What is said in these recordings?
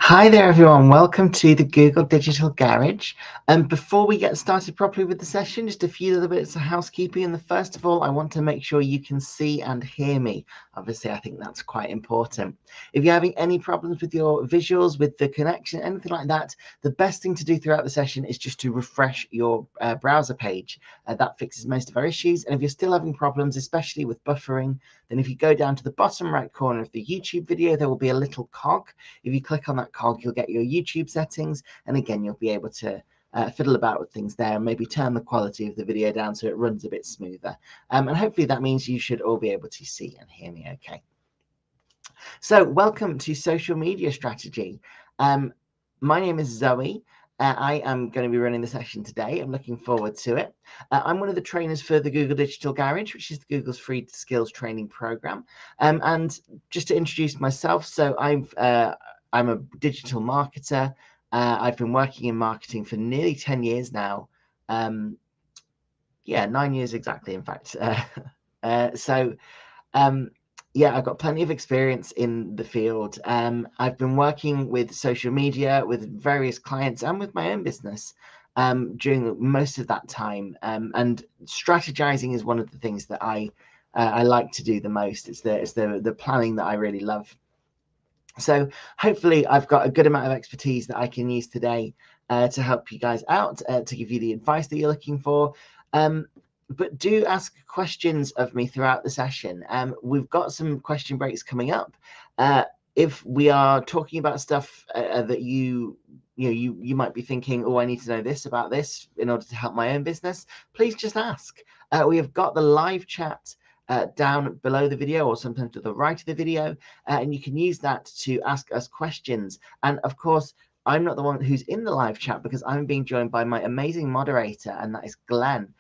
Hi there, everyone. Welcome to the Google Digital Garage. Before we get started properly with the session, just a few little bits of housekeeping. And first of all, I want to make sure you can see and hear me. Obviously, I think that's quite important. If you're having any problems with your visuals, with the connection, anything like that, the best thing to do throughout the session is just to refresh your browser page. That fixes most of our issues. And if you're still having problems, especially with buffering, then if you go down to the bottom right corner of the YouTube video, there will be a little cog. If you click on that cog, you'll get your YouTube settings, and again, you'll be able to fiddle about with things there and maybe turn the quality of the video down so it runs a bit smoother. And hopefully that means you should all be able to see and hear me okay. So welcome to Social Media Strategy. My name is Zoe. I am going to be running the session today. I'm looking forward to it. I'm one of the trainers for the Google Digital Garage, which is Google's free skills training program. And just to introduce myself, so I'm a digital marketer. I've been working in marketing for nearly 10 years now. 9 years exactly, in fact. Yeah, I've got plenty of experience in the field. I've been working with social media, with various clients, and with my own business during most of that time. And strategizing is one of the things that I like to do the most. It's the planning that I really love. So hopefully I've got a good amount of expertise that I can use today to help you guys out, to give you the advice that you're looking for. But do ask questions of me throughout the session. We've got some question breaks coming up. If we are talking about stuff that you might be thinking, oh, I need to know this about this in order to help my own business, please just ask. We have got the live chat down below the video, or sometimes to the right of the video, and you can use that to ask us questions. And of course, I'm not the one who's in the live chat because I'm being joined by my amazing moderator, and that is Glenn.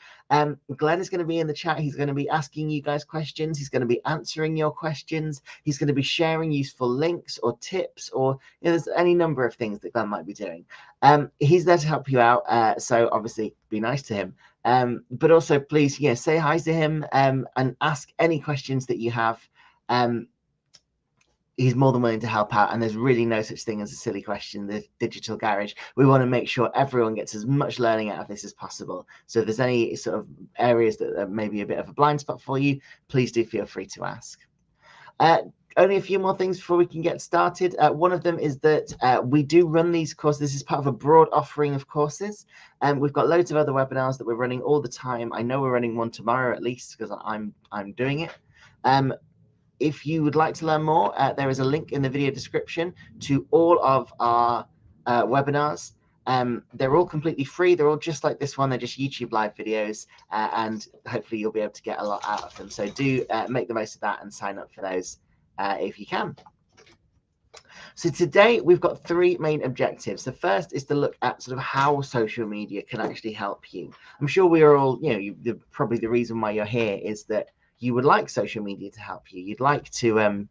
Glenn is going to be in the chat. He's going to be asking you guys questions. He's going to be answering your questions. He's going to be sharing useful links or tips, or there's any number of things that Glenn might be doing. He's there to help you out. So obviously be nice to him. But also please, say hi to him and ask any questions that you have. He's more than willing to help out, and there's really no such thing as a silly question. The Digital Garage, we want to make sure everyone gets as much learning out of this as possible. So if there's any sort of areas that are maybe a bit of a blind spot for you, please do feel free to ask. Only a few more things before we can get started. One of them is that we do run these courses. This is part of a broad offering of courses, and we've got loads of other webinars that we're running all the time. I know we're running one tomorrow at least because I'm doing it. If you would like to learn more, there is a link in the video description to all of our webinars. They're all completely free. They're all just like this one. They're just YouTube live videos, and hopefully you'll be able to get a lot out of them. So do make the most of that and sign up for those if you can. So today we've got three main objectives. The first is to look at sort of how social media can actually help you. I'm sure we are all, probably the reason why you're here is that you would like social media to help you. You'd like to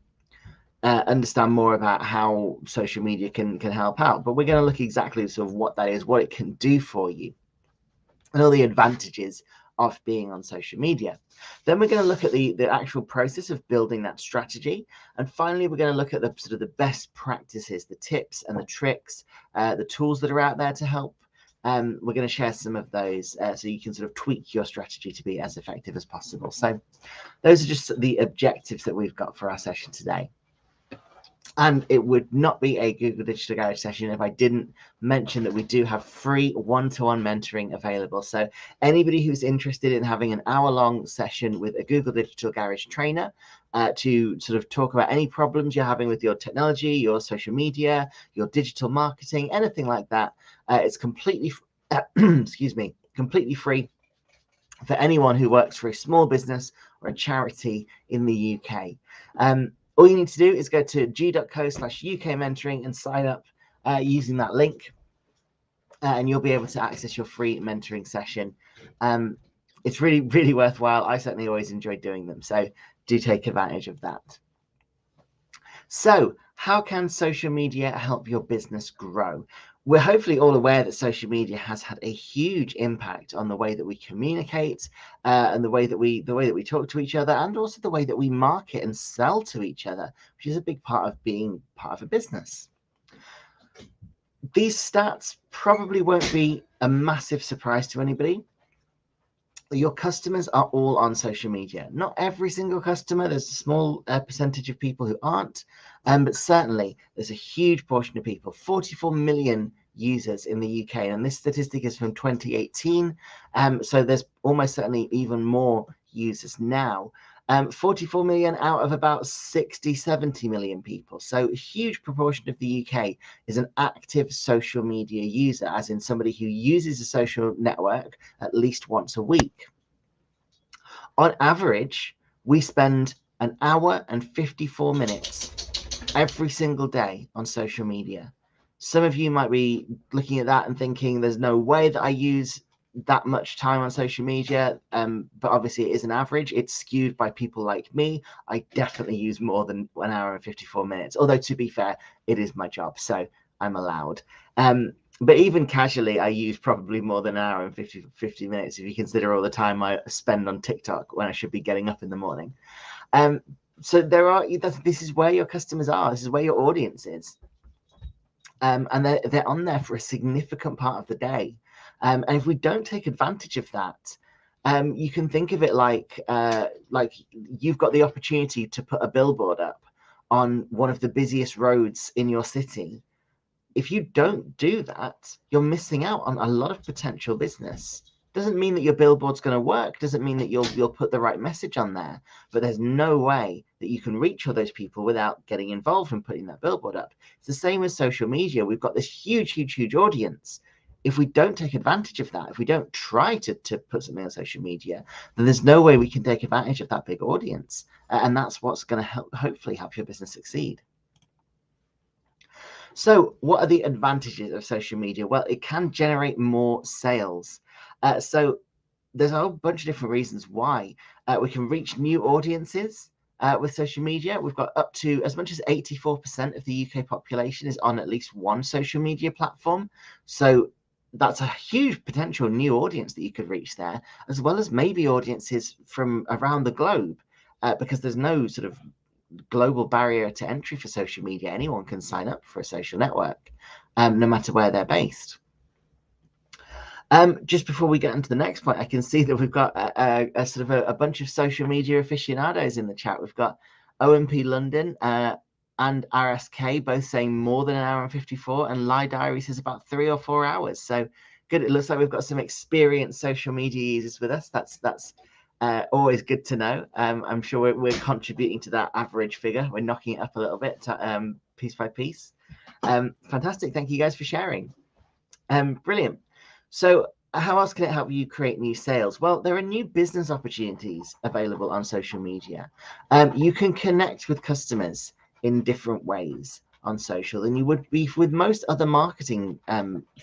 understand more about how social media can help out. But we're going to look exactly at sort of what that is, what it can do for you, and all the advantages of being on social media. Then we're going to look at the actual process of building that strategy. And finally, we're going to look at the sort of the best practices, the tips and the tricks, the tools that are out there to help. We're going to share some of those so you can sort of tweak your strategy to be as effective as possible. So those are just the objectives that we've got for our session today. And it would not be a Google Digital Garage session if I didn't mention that we do have free one-to-one mentoring available. So anybody who's interested in having an hour-long session with a Google Digital Garage trainer to sort of talk about any problems you're having with your technology, your social media, your digital marketing, anything like that, it's completely, completely free for anyone who works for a small business or a charity in the UK. All you need to do is go to g.co/UK mentoring and sign up using that link, and you'll be able to access your free mentoring session. It's really, really worthwhile. I certainly always enjoy doing them, so do take advantage of that. So how can social media help your business grow? We're hopefully all aware that social media has had a huge impact on the way that we communicate and the way that we talk to each other, and also the way that we market and sell to each other, which is a big part of being part of a business. These stats probably won't be a massive surprise to anybody. Your customers are all on social media. Not every single customer. There's a small percentage of people who aren't, but certainly there's a huge portion of people, 44 million users in the UK, and this statistic is from 2018. So there's almost certainly even more users now. 44 million out of about 60, 70 million people. So a huge proportion of the UK is an active social media user, as in somebody who uses a social network at least once a week. On average, we spend an hour and 54 minutes every single day on social media. Some of you might be looking at that and thinking there's no way that I use that much time on social media, but obviously it is an average. It's skewed by people like me. I definitely use more than 1 hour and 54 minutes, although to be fair, it is my job, so I'm allowed. But even casually, I use probably more than an hour and 50 minutes if you consider all the time I spend on TikTok when I should be getting up in the morning. So this is where your customers are. This is where your audience is. And they're on there for a significant part of the day. And if we don't take advantage of that, you can think of it like you've got the opportunity to put a billboard up on one of the busiest roads in your city. If you don't do that, you're missing out on a lot of potential business. Doesn't mean that your billboard's going to work, doesn't mean that you'll put the right message on there, but there's no way that you can reach all those people without getting involved and putting that billboard up. It's the same as social media. We've got this huge audience. If we don't take advantage of that, if we don't try to put something on social media, then there's no way we can take advantage of that big audience. And that's what's going to hopefully help your business succeed. So what are the advantages of social media? Well, it can generate more sales. So there's a whole bunch of different reasons why. We can reach new audiences with social media. We've got up to as much as 84% of the UK population is on at least one social media platform. So that's a huge potential new audience that you could reach there, as well as maybe audiences from around the globe, because there's no sort of global barrier to entry for social media. Anyone can sign up for a social network, no matter where they're based. Just before we get into the next point, I can see that we've got a sort of a bunch of social media aficionados in the chat. We've got OMP London and RSK both saying more than an hour and 54, and Lie Diary says about 3 or 4 hours. So good. It looks like we've got some experienced social media users with us. That's always good to know. I'm sure we're contributing to that average figure. We're knocking it up a little bit, piece by piece. Fantastic. Thank you guys for sharing. Brilliant. So how else can it help you create new sales? Well, there are new business opportunities available on social media. You can connect with customers in different ways on social than you would be with most other marketing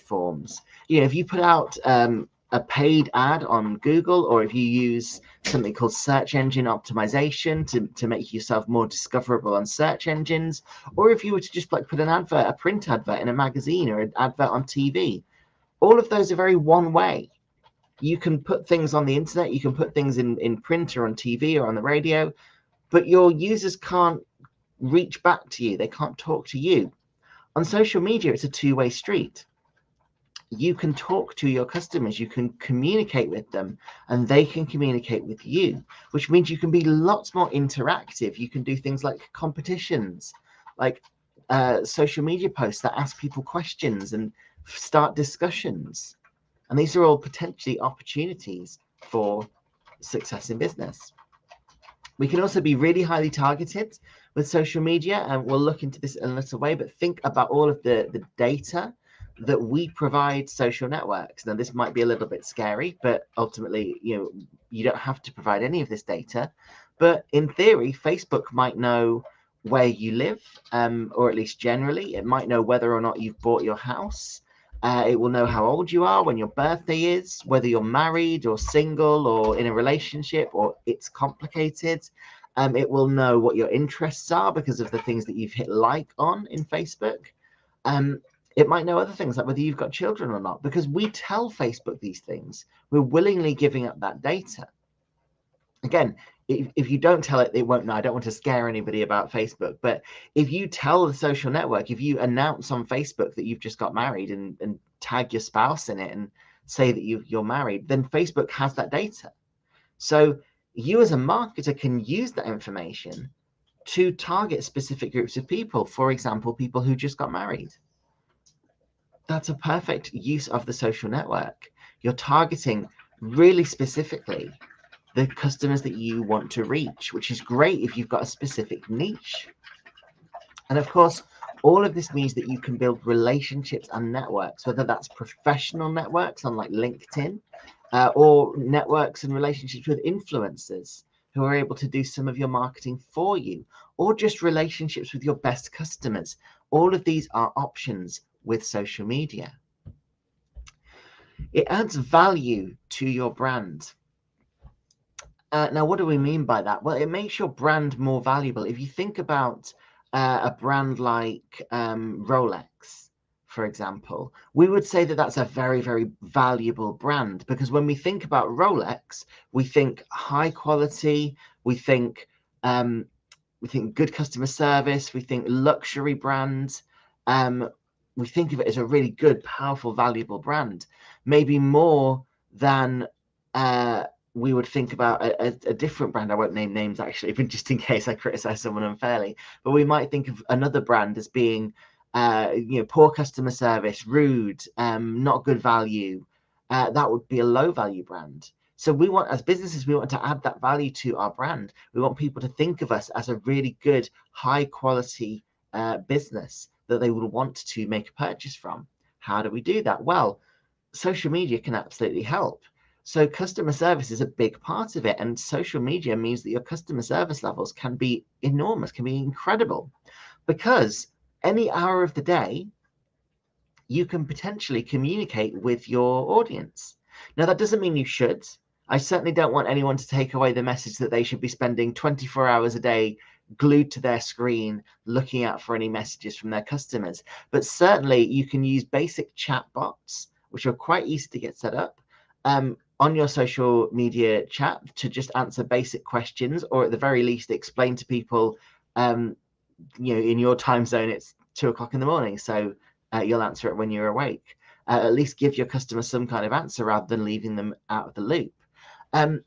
forms. You know, if you put out a paid ad on Google, or if you use something called search engine optimization to make yourself more discoverable on search engines, or if you were to just like put an advert, a print advert in a magazine or an advert on TV, all of those are very one way. You can put things on the internet, you can put things in print or on TV or on the radio, but your users can't reach back to you. They can't talk to you. On social media, it's a two-way street. You can talk to your customers, you can communicate with them, and they can communicate with you, which means you can be lots more interactive. You can do things like competitions, like social media posts that ask people questions and start discussions. And these are all potentially opportunities for success in business. We can also be really highly targeted with social media, and we'll look into this in a little way, but think about all of the data that we provide social networks. Now, this might be a little bit scary, but ultimately, you don't have to provide any of this data. But in theory, Facebook might know where you live, or at least generally. It might know whether or not you've bought your house. It will know how old you are, when your birthday is, whether you're married or single or in a relationship or it's complicated. It will know what your interests are because of the things that you've hit like on in Facebook. It might know other things like whether you've got children or not, because we tell Facebook these things. We're willingly giving up that data. Again, if you don't tell it, they won't know. I don't want to scare anybody about Facebook, but if you tell the social network, if you announce on Facebook that you've just got married and tag your spouse in it and say that you're married, then Facebook has that data. So you as a marketer can use that information to target specific groups of people. For example, people who just got married. That's a perfect use of the social network. You're targeting really specifically the customers that you want to reach, which is great if you've got a specific niche. And of course, all of this means that you can build relationships and networks, whether that's professional networks on like LinkedIn, or networks and relationships with influencers who are able to do some of your marketing for you, or just relationships with your best customers. All of these are options with social media. It adds value to your brand. Now, what do we mean by that? Well, it makes your brand more valuable. If you think about a brand like Rolex, for example, we would say that that's a very, very valuable brand, because when we think about Rolex, we think high quality, we think good customer service, we think luxury brands. We think of it as a really good, powerful, valuable brand, maybe more than we would think about a different brand. I won't name names actually, but just in case I criticize someone unfairly. But we might think of another brand as being, poor customer service, rude, not good value. That would be a low value brand. So we want, as businesses, we want to add that value to our brand. We want people to think of us as a really good, high quality business that they would want to make a purchase from. How do we do that? Well, social media can absolutely help. So customer service is a big part of it, and social media means that your customer service levels can be enormous, can be incredible, because any hour of the day you can potentially communicate with your audience. Now, that doesn't mean you should. I certainly don't want anyone to take away the message that they should be spending 24 hours a day glued to their screen looking out for any messages from their customers. But certainly you can use basic chat bots, which are quite easy to get set up, on your social media chat to just answer basic questions, or at the very least explain to people, in your time zone, it's 2 o'clock in the morning, so you'll answer it when you're awake. At least give your customers some kind of answer rather than leaving them out of the loop. And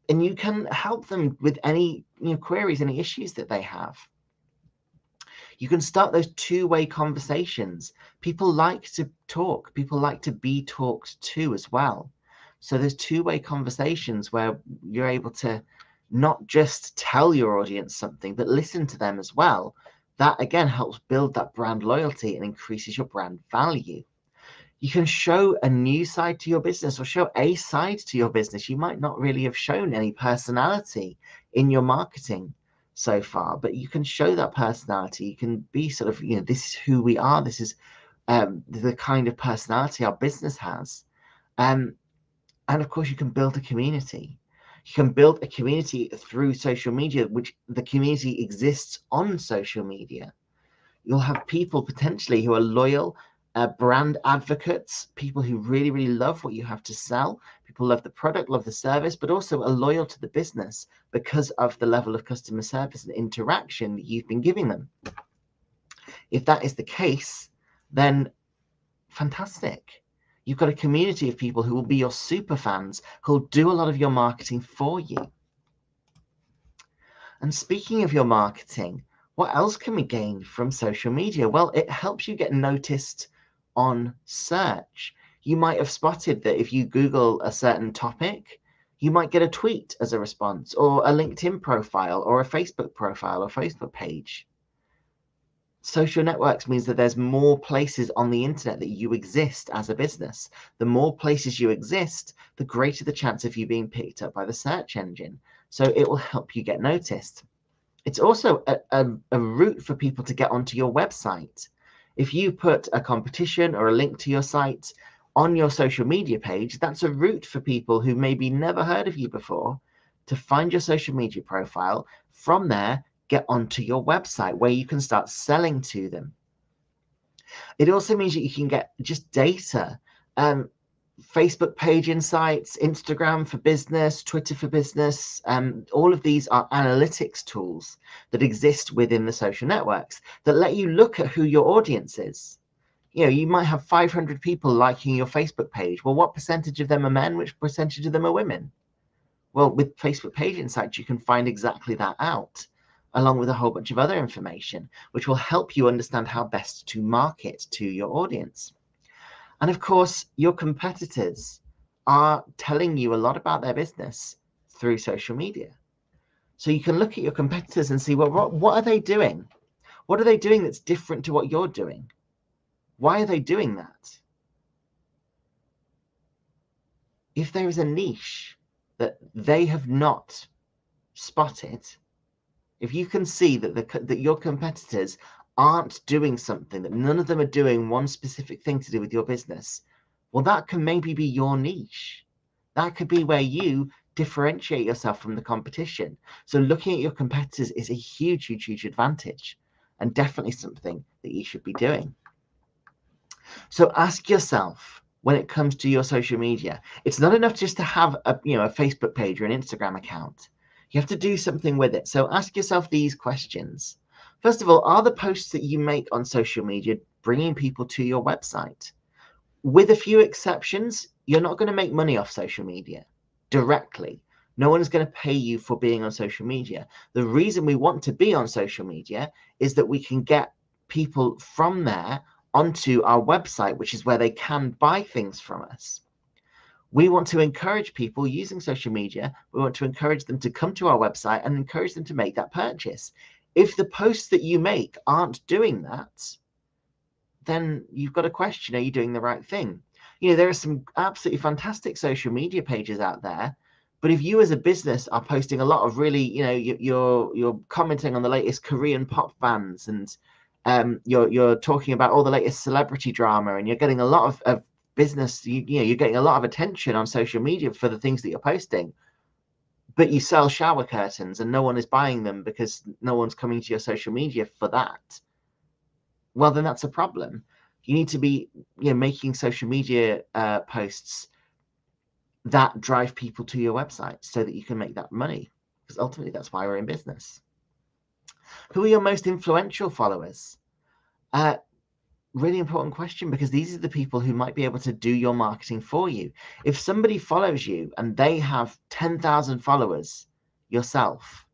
you can help them with any queries, any issues that they have. You can start those two-way conversations. People like to talk. People like to be talked to as well. So there's two-way conversations where you're able to not just tell your audience something, but listen to them as well. That again helps build that brand loyalty and increases your brand value. You can show a new side to your business, or show a side to your business. You might not really have shown any personality in your marketing so far, but you can show that personality. You can be sort of, this is who we are. This is the kind of personality our business has. And of course, you can build a community. You can build a community through social media, which the community exists on social media. You'll have people potentially who are loyal, brand advocates, people who really, really love what you have to sell. People love the product, love the service, but also are loyal to the business because of the level of customer service and interaction that you've been giving them. If that is the case, then fantastic. You've got a community of people who will be your super fans, who'll do a lot of your marketing for you. And speaking of your marketing, what else can we gain from social media? Well, it helps you get noticed on search. You might have spotted that if you Google a certain topic, you might get a tweet as a response, or a LinkedIn profile, or a Facebook profile, or Facebook page. Social networks means that there's more places on the internet that you exist as a business. The more places you exist, the greater the chance of you being picked up by the search engine. So it will help you get noticed. It's also a route for people to get onto your website. If you put a competition or a link to your site on your social media page, that's a route for people who maybe never heard of you before to find your social media profile. From there, get onto your website where you can start selling to them. It also means that you can get just data. Facebook page insights, Instagram for business, Twitter for business. All of these are analytics tools that exist within the social networks that let you look at who your audience is. You know, you might have 500 people liking your Facebook page. Well, what percentage of them are men? Which percentage of them are women? Well, with Facebook page insights, you can find exactly that out, along with a whole bunch of other information, which will help you understand how best to market to your audience. And of course, your competitors are telling you a lot about their business through social media. So you can look at your competitors and see, well, what are they doing? What are they doing that's different to what you're doing? Why are they doing that? If there is a niche that they have not spotted, if you can see that your competitors aren't doing something, that none of them are doing one specific thing to do with your business, well, that can maybe be your niche. That could be where you differentiate yourself from the competition. So looking at your competitors is a huge, huge, huge advantage, and definitely something that you should be doing. So ask yourself, when it comes to your social media, it's not enough just to have a Facebook page or an Instagram account. You have to do something with it. So ask yourself these questions. First of all, are the posts that you make on social media bringing people to your website? With a few exceptions, you're not going to make money off social media directly. No one is going to pay you for being on social media. The reason we want to be on social media is that we can get people from there onto our website, which is where they can buy things from us. We want to encourage people using social media. We want to encourage them to come to our website and encourage them to make that purchase. If the posts that you make aren't doing that, then you've got to question, are you doing the right thing? You know, there are some absolutely fantastic social media pages out there, but if you as a business are posting a lot of really, you know, you're commenting on the latest Korean pop bands, and you're talking about all the latest celebrity drama, and you're getting a lot of business, you're getting a lot of attention on social media for the things that you're posting, but you sell shower curtains and no one is buying them because no one's coming to your social media for that, well, then that's a problem. You need to be making social media posts that drive people to your website so that you can make that money, because ultimately that's why we're in business. Who are your most influential followers? Really important question, because these are the people who might be able to do your marketing for you. If somebody follows you and they have 10,000 followers yourself,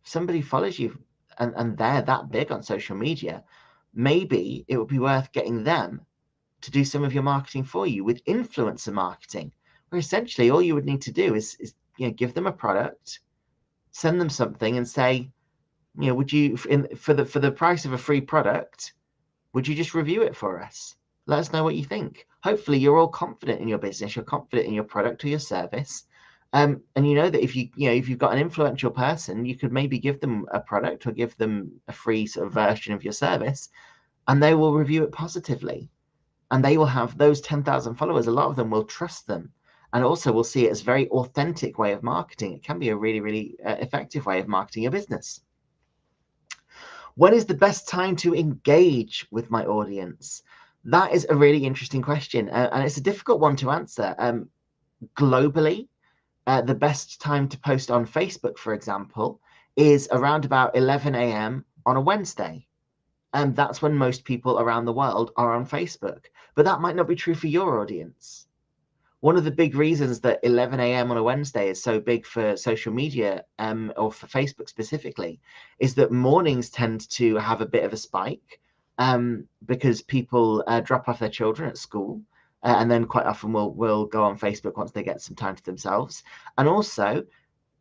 somebody follows you and they're that big on social media, maybe it would be worth getting them to do some of your marketing for you with influencer marketing, where essentially all you would need to do is give them a product, send them something and say, would you, for the price of a free product, would you just review it for us? Let us know what you think. Hopefully you're all confident in your business, you're confident in your product or your service. And you know that if you've got an influential person, you could maybe give them a product or give them a free sort of version of your service, and they will review it positively. And they will have those 10,000 followers. A lot of them will trust them, and also will see it as a very authentic way of marketing. It can be a really, really effective way of marketing your business. When is the best time to engage with my audience? That is a really interesting question, and it's a difficult one to answer. Globally, the best time to post on Facebook, for example, is around about 11 a.m. on a Wednesday. And that's when most people around the world are on Facebook. But that might not be true for your audience. One of the big reasons that 11 a.m. on a Wednesday is so big for social media, or for Facebook specifically, is that mornings tend to have a bit of a spike, because people drop off their children at school, and then quite often will go on Facebook once they get some time to themselves. And also,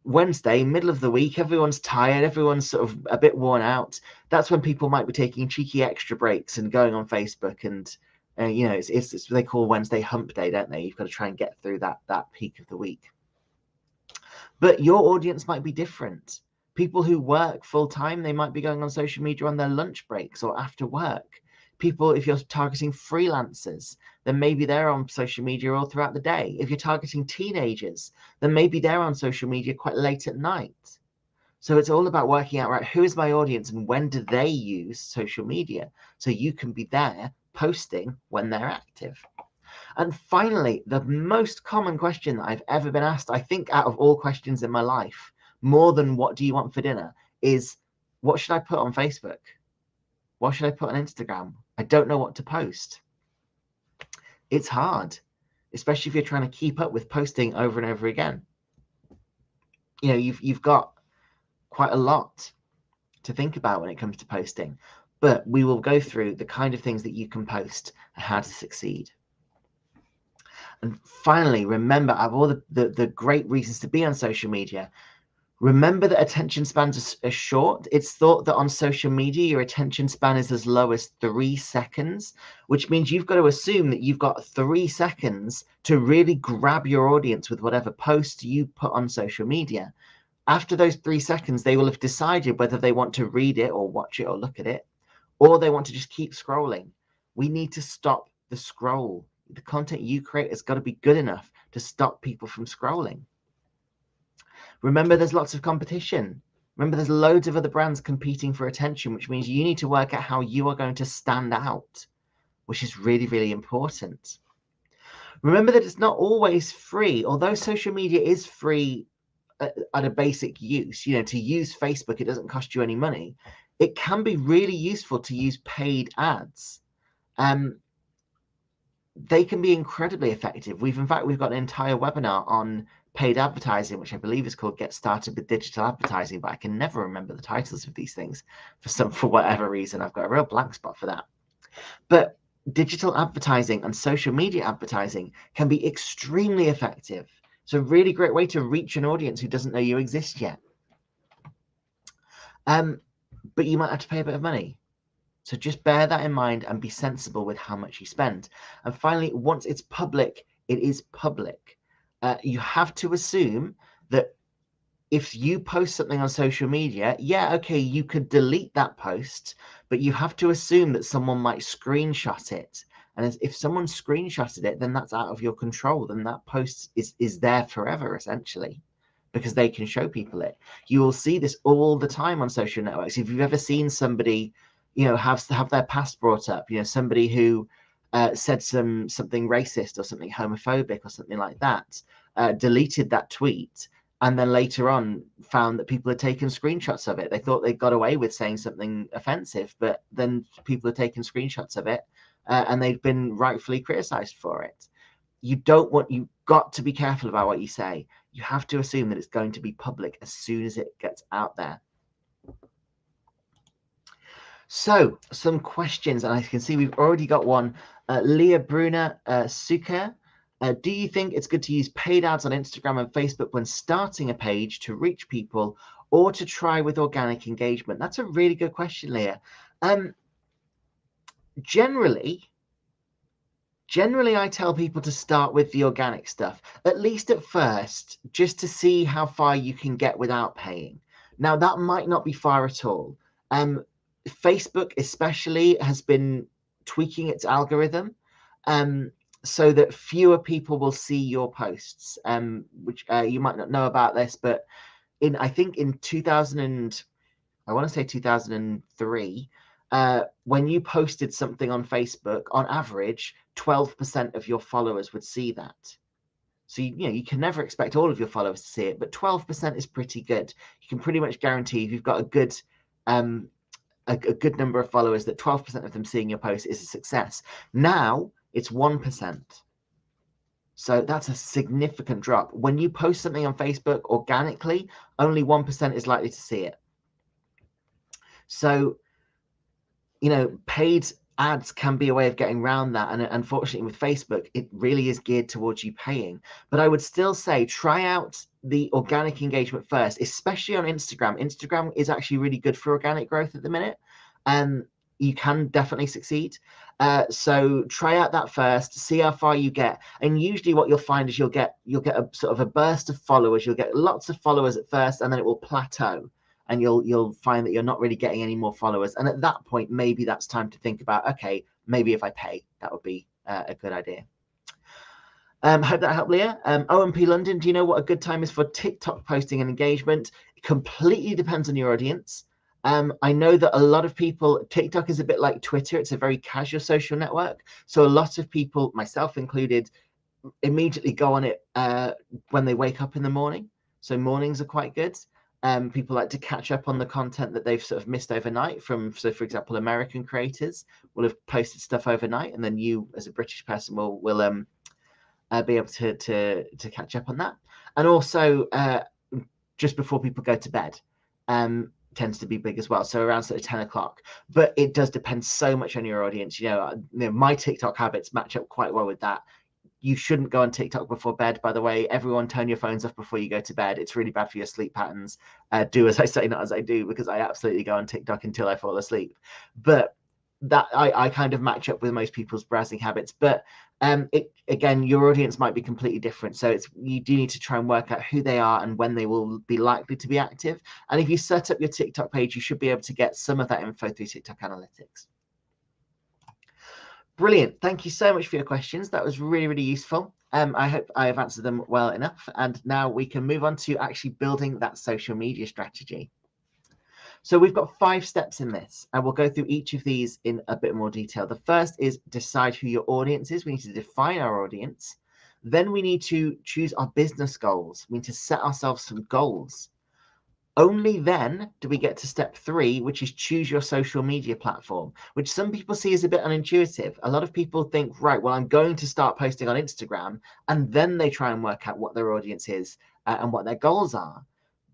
Wednesday, middle of the week, everyone's tired, everyone's sort of a bit worn out. That's when people might be taking cheeky extra breaks and going on Facebook, and it's what they call Wednesday hump day, don't they? You've got to try and get through that peak of the week. But your audience might be different. People who work full time, they might be going on social media on their lunch breaks or after work. People, if you're targeting freelancers, then maybe they're on social media all throughout the day. If you're targeting teenagers, then maybe they're on social media quite late at night. So it's all about working out, right, who is my audience and when do they use social media, so you can be there posting when they're active. And finally, the most common question that I've ever been asked, I think out of all questions in my life, more than what do you want for dinner, is what should I put on Facebook? What should I put on Instagram? I don't know what to post. It's hard, especially if you're trying to keep up with posting over and over again. You know, you've got quite a lot to think about when it comes to posting, but we will go through the kind of things that you can post and how to succeed. And finally, remember, out of all the great reasons to be on social media, remember that attention spans are short. It's thought that on social media, your attention span is as low as 3 seconds, which means you've got to assume that you've got 3 seconds to really grab your audience with whatever post you put on social media. After those 3 seconds, they will have decided whether they want to read it or watch it or look at it, or they want to just keep scrolling. We need to stop the scroll. The content you create has got to be good enough to stop people from scrolling. Remember, there's lots of competition. Remember, there's loads of other brands competing for attention, which means you need to work out how you are going to stand out, which is really, really important. Remember that it's not always free. Although social media is free at a basic use, you know, to use Facebook, it doesn't cost you any money. It can be really useful to use paid ads. They can be incredibly effective. We've got an entire webinar on paid advertising, which I believe is called Get Started with Digital Advertising, but I can never remember the titles of these things for whatever reason. I've got a real blank spot for that. But digital advertising and social media advertising can be extremely effective. It's a really great way to reach an audience who doesn't know you exist yet. But you might have to pay a bit of money. So just bear that in mind and be sensible with how much you spend. And finally, once it's public, it is public. You have to assume that if you post something on social media, yeah, okay, you could delete that post, but you have to assume that someone might screenshot it. And if someone screenshotted it, then that's out of your control. Then that post is there forever, essentially, because they can show people it. You will see this all the time on social networks. If you've ever seen somebody, you know, have their past brought up, you know, somebody who said something racist or something homophobic or something like that, deleted that tweet, and then later on found that people had taken screenshots of it. They thought they got away with saying something offensive, but then people had taken screenshots of it, and they've been rightfully criticized for it. You've got to be careful about what you say. You have to assume that it's going to be public as soon as it gets out there. So some questions, and I can see we've already got one. Leah Brunner Suker, do you think it's good to use paid ads on Instagram and Facebook when starting a page to reach people, or to try with organic engagement? That's a really good question, Leah. Generally, I tell people to start with the organic stuff, at least at first, just to see how far you can get without paying. Now, that might not be far at all. Facebook especially has been tweaking its algorithm so that fewer people will see your posts, which you might not know about this, but I think in 2003, when you posted something on Facebook, on average, 12% of your followers would see that. So, you can never expect all of your followers to see it, but 12% is pretty good. You can pretty much guarantee if you've got a good number of followers, that 12% of them seeing your post is a success. Now it's 1%. So that's a significant drop. When you post something on Facebook organically, only 1% is likely to see it. So, paid ads can be a way of getting around that. And unfortunately with Facebook, it really is geared towards you paying. But I would still say try out the organic engagement first, especially on Instagram. Instagram is actually really good for organic growth at the minute. You can definitely succeed. So try out that first, see how far you get. And usually what you'll find is you'll get a sort of a burst of followers. You'll get lots of followers at first, and then it will plateau. And you'll find that you're not really getting any more followers. And at that point, maybe that's time to think about, okay, maybe if I pay, that would be a good idea. Hope that helped, Leah. OMP London, do you know what a good time is for TikTok posting and engagement? It completely depends on your audience. I know that a lot of people, TikTok is a bit like Twitter. It's a very casual social network. So a lot of people, myself included, immediately go on it when they wake up in the morning. So mornings are quite good. People like to catch up on the content that they've sort of missed overnight from, so for example, American creators will have posted stuff overnight, and then you as a British person will be able to catch up on that. And also just before people go to bed tends to be big as well, so around sort of 10 o'clock. But it does depend so much on your audience. My TikTok habits match up quite well with that. You shouldn't go on TikTok before bed, by the way. Everyone turn your phones off before you go to bed. It's really bad for your sleep patterns. Do as I say, not as I do, because I absolutely go on TikTok until I fall asleep. But that I kind of match up with most people's browsing habits. But again, your audience might be completely different. So you do need to try and work out who they are and when they will be likely to be active. And if you set up your TikTok page, you should be able to get some of that info through TikTok Analytics. Brilliant. Thank you so much for your questions. That was really, really useful. I hope I have answered them well enough. And now we can move on to actually building that social media strategy. So we've got 5 steps in this, and we'll go through each of these in a bit more detail. The first is decide who your audience is. We need to define our audience. Then we need to choose our business goals. We need to set ourselves some goals. Only then do we get to step 3, which is choose your social media platform, which some people see as a bit unintuitive. A lot of people think, right, well, I'm going to start posting on Instagram, and then they try and work out what their audience is and what their goals are.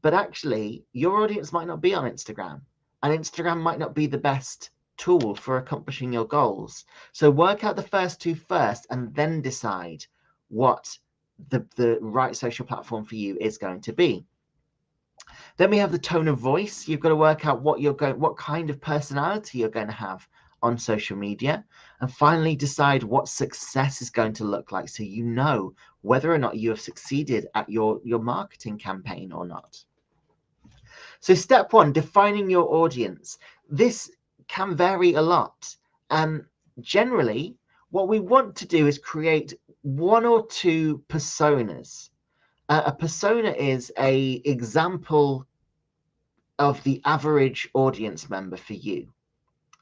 But actually, your audience might not be on Instagram, and Instagram might not be the best tool for accomplishing your goals. So work out the first 2 first, and then decide what the right social platform for you is going to be. Then we have the tone of voice. You've got to work out what kind of personality you're going to have on social media. And finally, decide what success is going to look like, so you know whether or not you have succeeded at your marketing campaign or not. So step 1, defining your audience. This can vary a lot. Generally, what we want to do is create 1 or 2 personas. A persona is an example of the average audience member for you.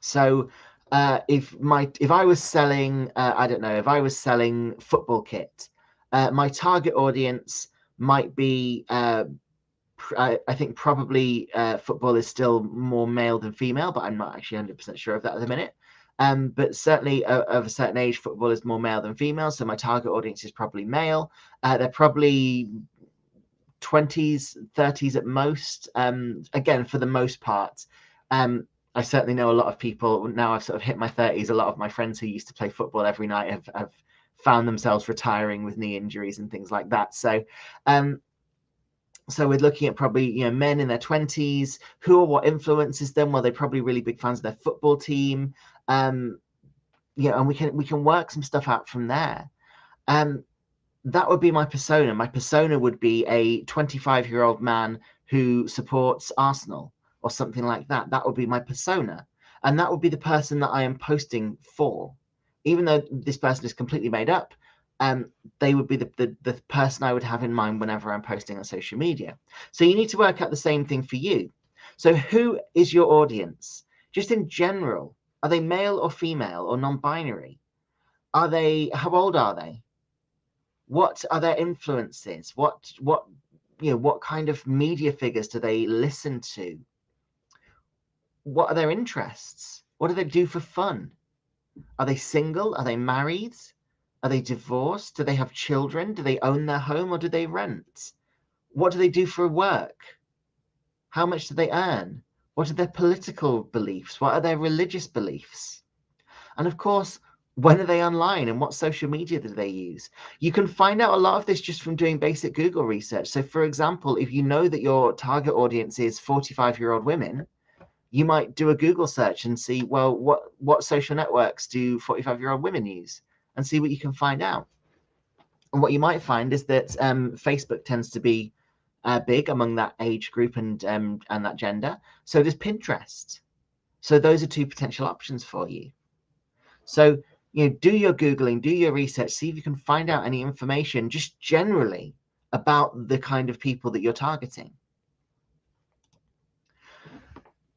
So if I was selling, I don't know, if I was selling football kit, my target audience might be, I think probably football is still more male than female, but I'm not actually 100% sure of that at the minute. But certainly of a certain age, football is more male than female. So my target audience is probably male. They're probably 20s, 30s at most. Again, for the most part, I certainly know a lot of people, now I've sort of hit my 30s, a lot of my friends who used to play football every night have found themselves retiring with knee injuries and things like that. So we're looking at probably men in their 20s. Who or what influences them? Well, they're probably really big fans of their football team. And we can work some stuff out from there. That would be my persona. My persona would be a 25-year-old man who supports Arsenal or something like that. That would be my persona. And that would be the person that I am posting for. Even though this person is completely made up, they would be the person I would have in mind whenever I'm posting on social media. So you need to work out the same thing for you. So who is your audience? Just in general, are they male or female or non-binary? How old are they? What are their influences? What kind of media figures do they listen to? What are their interests? What do they do for fun? Are they single? Are they married? Are they divorced? Do they have children? Do they own their home or do they rent? What do they do for work? How much do they earn? What are their political beliefs? What are their religious beliefs? And of course, when are they online and what social media do they use? You can find out a lot of this just from doing basic Google research. So for example, if you know that your target audience is 45-year-old women, you might do a Google search and see, well, what social networks do 45-year-old women use, and see what you can find out. And what you might find is that Facebook tends to be big among that age group and that gender. So does Pinterest. So those are 2 potential options for you. So do your Googling, do your research, see if you can find out any information just generally about the kind of people that you're targeting.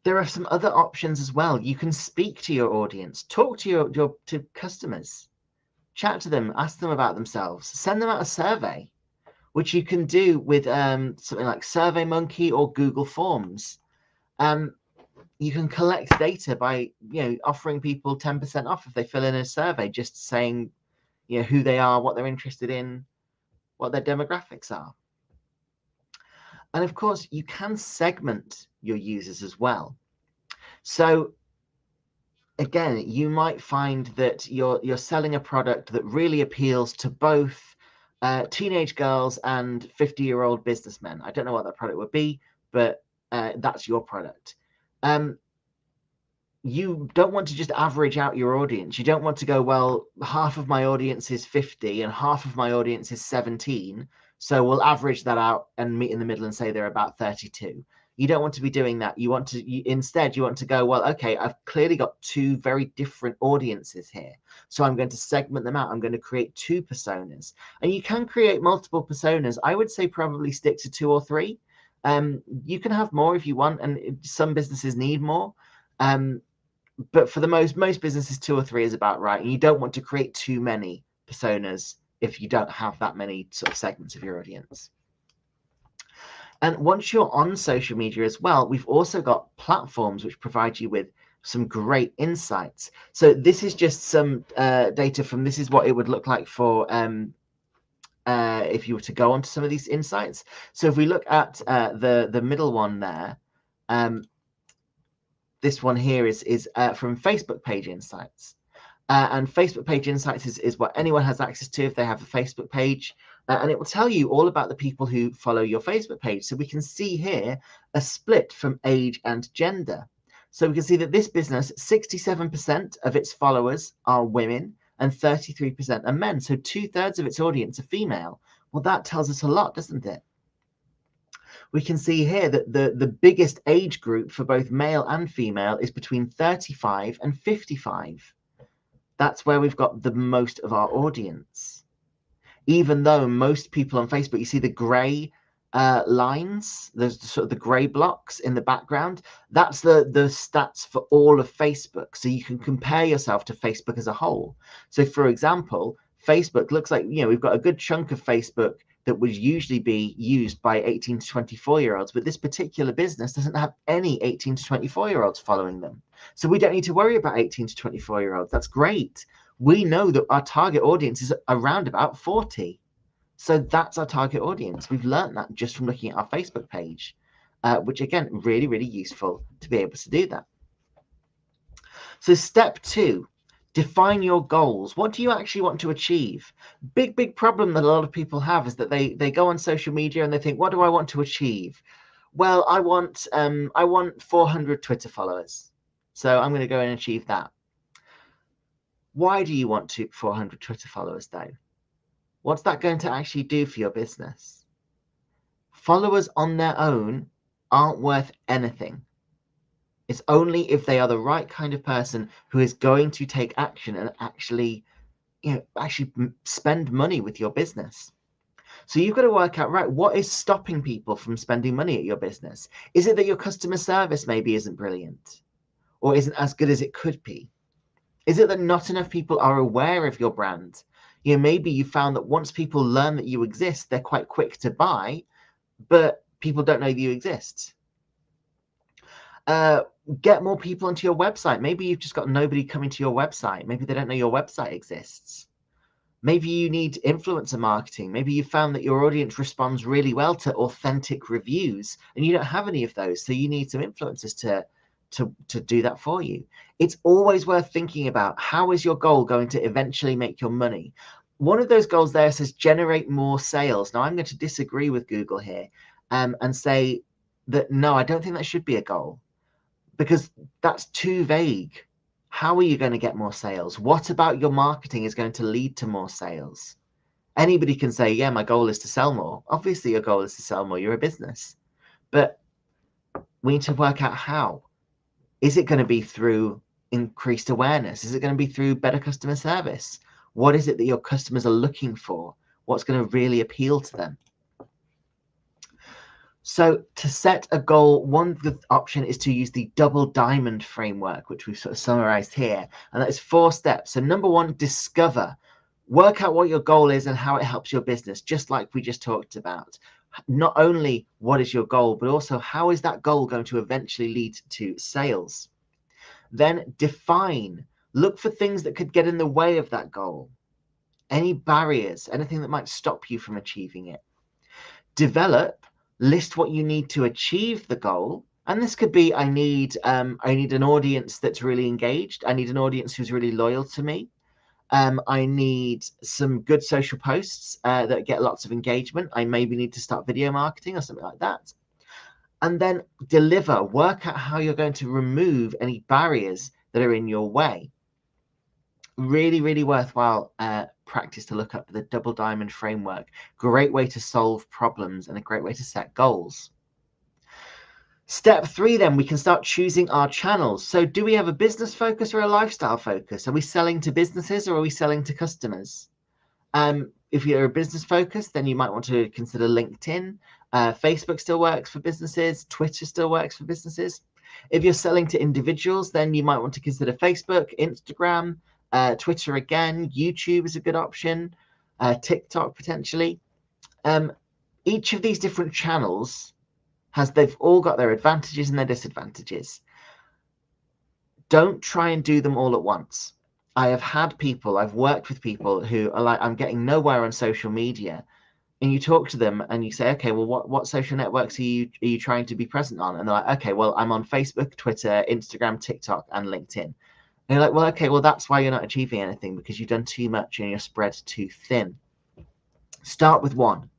There are some other options as well. You can speak to your audience, talk to your customers, chat to them, ask them about themselves, send them out a survey, which you can do with something like SurveyMonkey or Google Forms. You can collect data by offering people 10% off if they fill in a survey, just saying who they are, what they're interested in, what their demographics are. And of course, you can segment your users as well. So again, you might find that you're selling a product that really appeals to both teenage girls and 50-year-old businessmen. I don't know what that product would be, but that's your product. You don't want to just average out your audience. You don't want to go, well, half of my audience is 50 and half of my audience is 17. So we'll average that out and meet in the middle and say they're about 32. You don't want to be doing that. Instead, you want to go, well, okay, I've clearly got two very different audiences here. So I'm going to segment them out. I'm going to create two personas. And you can create multiple personas. I would say probably stick to 2 or 3. You can have more if you want, and some businesses need more. But for the most businesses, 2 or 3 is about right. And you don't want to create too many personas if you don't have that many sort of segments of your audience. And once you're on social media as well, we've also got platforms which provide you with some great insights. So this is just some data from, this is what it would look like for if you were to go onto some of these insights. So if we look at the middle one there, this one here is from Facebook Page Insights. And Facebook Page Insights is what anyone has access to if they have a Facebook page. And it will tell you all about the people who follow your Facebook page. So we can see here a split from age and gender. So we can see that this business, 67% of its followers are women and 33% are men. So 2/3 of its audience are female. Well, that tells us a lot, doesn't it? We can see here that the biggest age group for both male and female is between 35 and 55. That's where we've got the most of our audience. Even though most people on Facebook, you see the gray lines, there's sort of the gray blocks in the background. That's the stats for all of Facebook. So you can compare yourself to Facebook as a whole. So for example, Facebook looks like, we've got a good chunk of Facebook that would usually be used by 18 to 24-year-olds, but this particular business doesn't have any 18 to 24-year-olds following them. So we don't need to worry about 18 to 24-year-olds. That's great. We know that our target audience is around about 40. So that's our target audience. We've learned that just from looking at our Facebook page, which again, really, really useful to be able to do that. So step 2, define your goals. What do you actually want to achieve? Big problem that a lot of people have is that they go on social media and they think, what do I want to achieve? Well, I want 400 Twitter followers. So I'm going to go and achieve that. Why do you want 400 Twitter followers though? What's that going to actually do for your business? Followers on their own aren't worth anything. It's only if they are the right kind of person who is going to take action and actually spend money with your business. So you've got to work out, right, what is stopping people from spending money at your business? Is it that your customer service maybe isn't brilliant or isn't as good as it could be? Is it that not enough people are aware of your brand? Maybe you found that once people learn that you exist, they're quite quick to buy, but people don't know that you exist. Get more people onto your website. Maybe you've just got nobody coming to your website. Maybe they don't know your website exists. Maybe you need influencer marketing. Maybe you found that your audience responds really well to authentic reviews and you don't have any of those. So you need some influencers to do that for you. It's always worth thinking about, how is your goal going to eventually make your money? One of those goals there says generate more sales. Now I'm going to disagree with Google here and say that no, I don't think that should be a goal, because that's too vague. How are you going to get more sales? What about your marketing is going to lead to more sales? Anybody can say, yeah, my goal is to sell more. Obviously your goal is to sell more. You're a business. But we need to work out how. Is it going to be through increased awareness? Is it going to be through better customer service? What is it that your customers are looking for? What's going to really appeal to them? So to set a goal, one the option is to use the double diamond framework, which we've sort of summarized here. And that is 4 steps. So number 1, discover. Work out what your goal is and how it helps your business, just like we just talked about. Not only what is your goal, but also how is that goal going to eventually lead to sales? Then define. Look for things that could get in the way of that goal. Any barriers, anything that might stop you from achieving it. Develop. List what you need to achieve the goal. And this could be, I need an audience that's really engaged. I need an audience who's really loyal to me. I need some good social posts that get lots of engagement. I maybe need to start video marketing or something like that. And then deliver. Work out how you're going to remove any barriers that are in your way. Really, really worthwhile practice to look up the double diamond framework. Great way to solve problems and a great way to set goals. Step 3, then we can start choosing our channels. So do we have a business focus or a lifestyle focus? Are we selling to businesses or are we selling to customers? If you're a business focus, then you might want to consider LinkedIn. Facebook still works for businesses. Twitter still works for businesses. If you're selling to individuals, then you might want to consider Facebook, Instagram, Twitter again. YouTube is a good option. TikTok potentially. Each of these different channels they've all got their advantages and their disadvantages. Don't try and do them all at once. I've worked with people who are like, I'm getting nowhere on social media. And you talk to them and you say, okay, well, what social networks are you trying to be present on? And they're like, okay, well, I'm on Facebook, Twitter, Instagram, TikTok, and LinkedIn. And you're like, well, okay, well, that's why you're not achieving anything, because you've done too much and you're spread too thin. Start with one,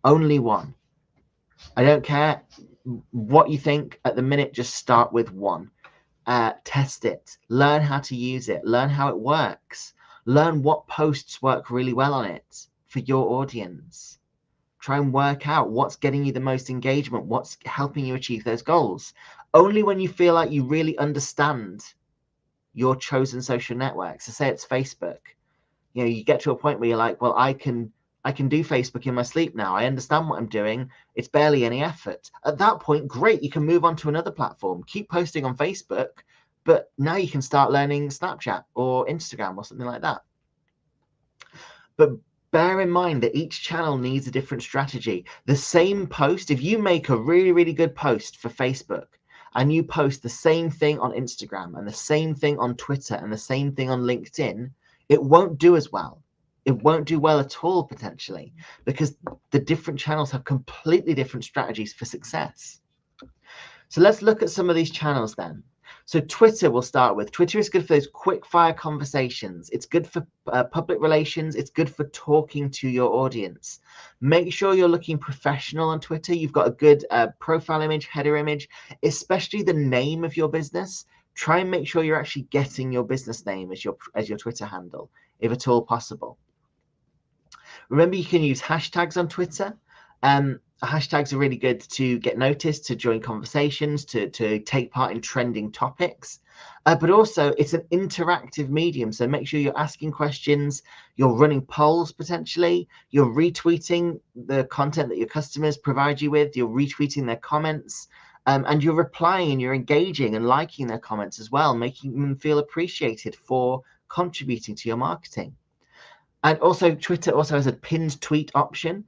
only one. I don't care what you think at the minute, just start with one. Test it, learn how to use it, learn how it works, learn what posts work really well on it for your audience. Try and work out what's getting you the most engagement, what's helping you achieve those goals. Only when you feel like you really understand your chosen social network, so say it's Facebook, you get to a point where you're like, well, I can do Facebook in my sleep now. I understand what I'm doing. It's barely any effort. At that point, great, you can move on to another platform. Keep posting on Facebook, but now you can start learning Snapchat or Instagram or something like that. But bear in mind that each channel needs a different strategy. The same post, if you make a really, really good post for Facebook and you post the same thing on Instagram and the same thing on Twitter and the same thing on LinkedIn, it won't do as well. It won't do well at all, potentially, because the different channels have completely different strategies for success. So let's look at some of these channels then. So Twitter we'll start with. Twitter is good for those quick fire conversations. It's good for public relations. It's good for talking to your audience. Make sure you're looking professional on Twitter. You've got a good profile image, header image, especially the name of your business. Try and make sure you're actually getting your business name as your Twitter handle, if at all possible. Remember, you can use hashtags on Twitter. Hashtags are really good to get noticed, to join conversations, to take part in trending topics. But also, it's an interactive medium. So make sure you're asking questions, you're running polls potentially, you're retweeting the content that your customers provide you with, you're retweeting their comments, and you're replying and you're engaging and liking their comments as well, making them feel appreciated for contributing to your marketing. And also, Twitter also has a pinned tweet option.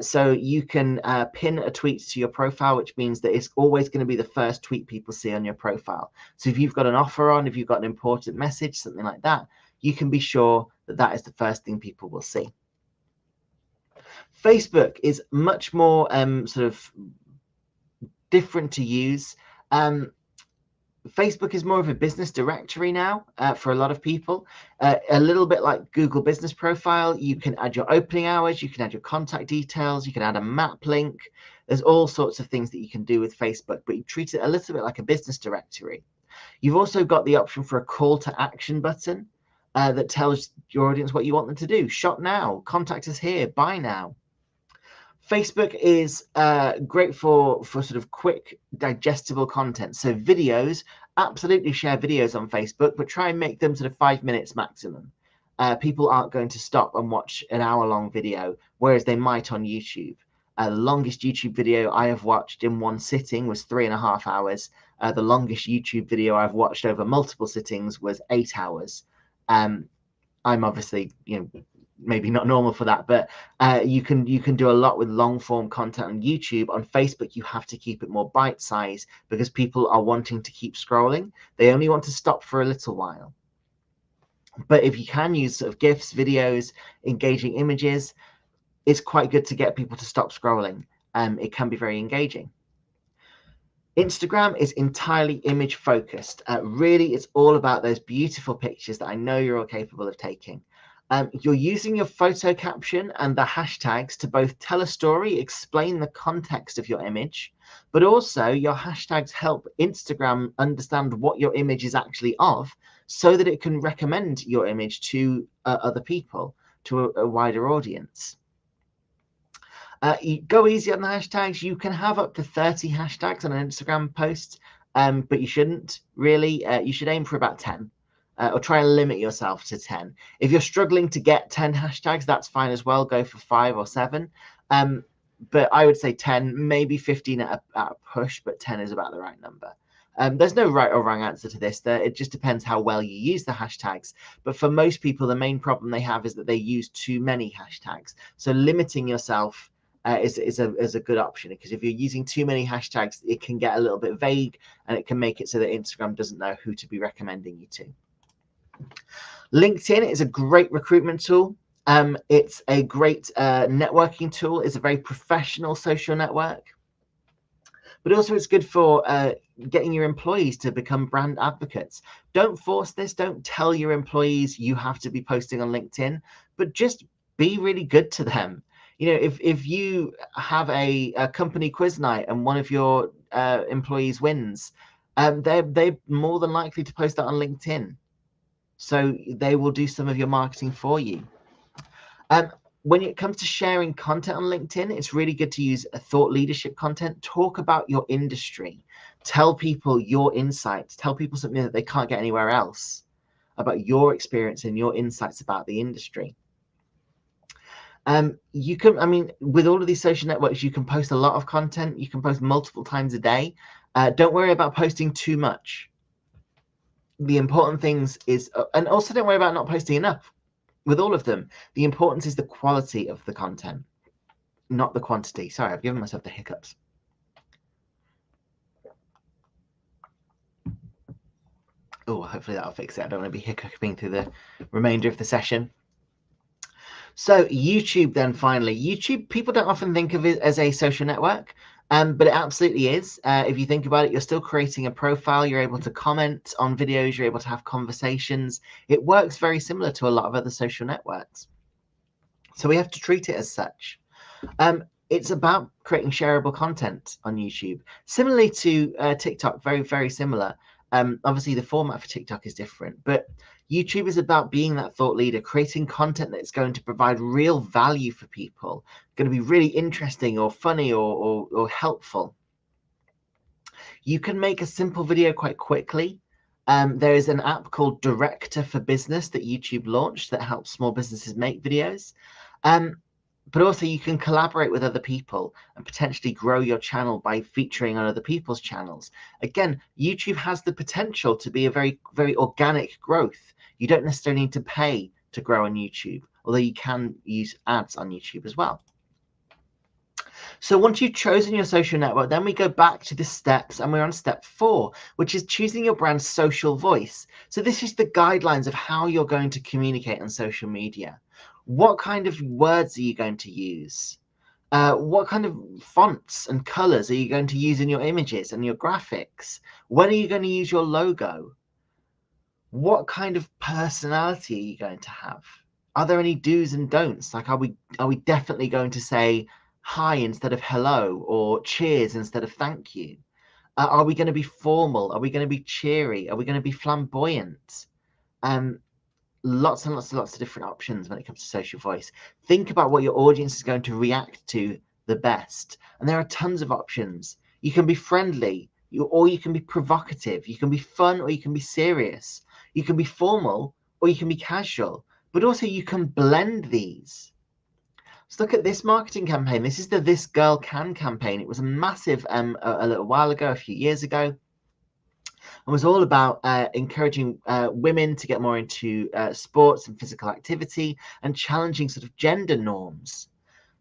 So you can pin a tweet to your profile, which means that it's always going to be the first tweet people see on your profile. So if you've got an offer on, if you've got an important message, something like that, you can be sure that that is the first thing people will see. Facebook is much more sort of different to use. Facebook is more of a business directory now for a lot of people. A little bit like Google Business Profile. You can add your opening hours, you can add your contact details, you can add a map link. There's all sorts of things that you can do with Facebook, but you treat it a little bit like a business directory. You've also got the option for a call to action button that tells your audience what you want them to do. Shop now, contact us here, buy now. Facebook is great for sort of quick, digestible content. So videos, absolutely share videos on Facebook, but try and make them sort of 5 minutes maximum. People aren't going to stop and watch an hour-long video, whereas they might on YouTube. The longest YouTube video I have watched in one sitting was 3.5 hours. The longest YouTube video I've watched over multiple sittings was 8 hours. I'm obviously, maybe not normal for that, but you can do a lot with long form content on YouTube. On Facebook, you have to keep it more bite size because people are wanting to keep scrolling. They only want to stop for a little while. But if you can use sort of GIFs, videos, engaging images, it's quite good to get people to stop scrolling. It can be very engaging. Instagram is entirely image focused. Really, it's all about those beautiful pictures that I know you're all capable of taking. You're using your photo caption and the hashtags to both tell a story, explain the context of your image, but also your hashtags help Instagram understand what your image is actually of so that it can recommend your image to other people, to a wider audience. You go easy on the hashtags. You can have up to 30 hashtags on an Instagram post, but you shouldn't really. You should aim for about 10. Or try and limit yourself to 10. If you're struggling to get 10 hashtags, that's fine as well. Go for 5 or 7. But I would say 10, maybe 15 at a push, but 10 is about the right number. There's no right or wrong answer to this. It just depends how well you use the hashtags. But for most people, the main problem they have is that they use too many hashtags. So limiting yourself is a good option, because if you're using too many hashtags, it can get a little bit vague and it can make it so that Instagram doesn't know who to be recommending you to. LinkedIn is a great recruitment tool. It's a great networking tool. It's a very professional social network. But also it's good for getting your employees to become brand advocates. Don't force this. Don't tell your employees you have to be posting on LinkedIn, but just be really good to them. If you have a company quiz night and one of your employees wins, they're more than likely to post that on LinkedIn. So they will do some of your marketing for you. When it comes to sharing content on LinkedIn, it's really good to use a thought leadership content. Talk about your industry. Tell people your insights. Tell people something that they can't get anywhere else about your experience and your insights about the industry. You can, with all of these social networks, you can post a lot of content. You can post multiple times a day. Don't worry about posting too much. The important things is, and also don't worry about not posting enough. With all of them, the importance is the quality of the content, not the quantity. Sorry, I've given myself the hiccups. Oh, hopefully that'll fix it. I don't want to be hiccuping through the remainder of the session. So YouTube then, finally. YouTube, people don't often think of it as a social network, but it absolutely is. If you think about it, you're still creating a profile. You're able to comment on videos. You're able to have conversations. It works very similar to a lot of other social networks. So we have to treat it as such. It's about creating shareable content on YouTube. Similarly to TikTok, very, very similar. Obviously, the format for TikTok is different, but YouTube is about being that thought leader, creating content that's going to provide real value for people, going to be really interesting or funny or helpful. You can make a simple video quite quickly. There is an app called Director for Business that YouTube launched that helps small businesses make videos. But also you can collaborate with other people and potentially grow your channel by featuring on other people's channels. Again, YouTube has the potential to be a very, very organic growth. You don't necessarily need to pay to grow on YouTube, although you can use ads on YouTube as well. So once you've chosen your social network, then we go back to the steps and we're on step 4, which is choosing your brand's social voice. So this is the guidelines of how you're going to communicate on social media. What kind of words are you going to use? What kind of fonts and colors are you going to use in your images and your graphics? When are you going to use your logo? What kind of personality are you going to have? Are there any do's and don'ts? Like, are we definitely going to say hi instead of hello, or cheers instead of thank you? Are we going to be formal? Are we going to be cheery? Are we going to be flamboyant? Lots and lots of different options when it comes to social voice. Think about what your audience is going to react to the best. And there are tons of options. You can be friendly, or you can be provocative. You can be fun, or you can be serious. You can be formal, or you can be casual. But also you can blend these. Let's look at this marketing campaign. This is the This Girl Can campaign. It was a massive a little while ago, a few years ago, and was all about encouraging women to get more into sports and physical activity and challenging sort of gender norms.